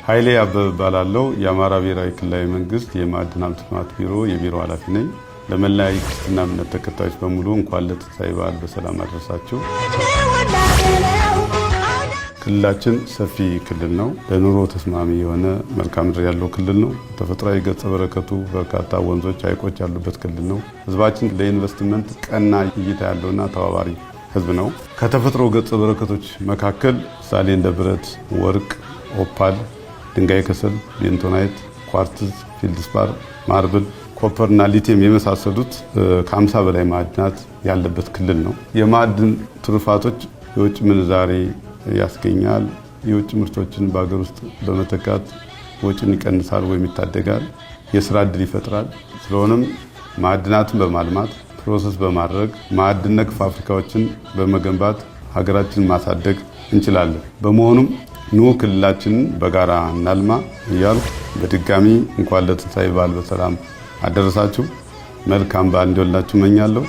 ኃይሌ አበበ ባላለው የአማራ ብሔራዊ ክልላዊ መንግስት የማዕድን ሀብት ልማት ቢሮ የቢሮ ኃላፊ ነኝ። ለመላው ክርስትና እምነት ተከታዮች በሙሉ እንኳን ለትንሣኤ በዓል በሰላም አደረሳችሁ። ክልላችን ሰፊ ክልል ነው። ለኑሮ ተስማሚ የሆነ መልክዓ ምድር ያለው ክልል ነው። ተፈጥሯዊ ገጸ በረከቱ በርካታ ወንዞች፣ ሐይቆች ያሉበት ክልል ነው። ህዝባችን ለኢንቨስትመንት ቀና እይታ ያለውና ተባባሪ ህዝብ ነው። ከተፈጥሮ ገጸ በረከቶች መካከል ምሳሌ እንደ ብረት፣ ወርቅ፣ ኦፓል፣ ድንጋይ ከሰል፣ ቤንቶናይት፣ ኳርትዝ፣ ፊልድስፓር፣ ማርብል፣ ኮፐርና ሊቲየም የመሳሰሉት ከ50 በላይ ማዕድናት ያለበት ክልል ነው። የማዕድን ትሩፋቶች የውጭ ምንዛሬ ያስገኛል። የውጭ ምርቶችን በአገር ውስጥ በመተካት ወጪን ይቀንሳል ወይም ይታደጋል። የስራ ዕድል ይፈጥራል። ስለሆነም ማዕድናትን በማልማት ፕሮሰስ በማድረግ ማዕድን ነክ ፋብሪካዎችን በመገንባት ሀገራችንን ማሳደግ እንችላለን። በመሆኑም ኑ ክልላችንን በጋራ እናልማ እያልኩ በድጋሚ እንኳን ለትንሣኤ በዓል በሰላም አደረሳችሁ። መልካም በዓል እንዲሆንላችሁ እመኛለሁ።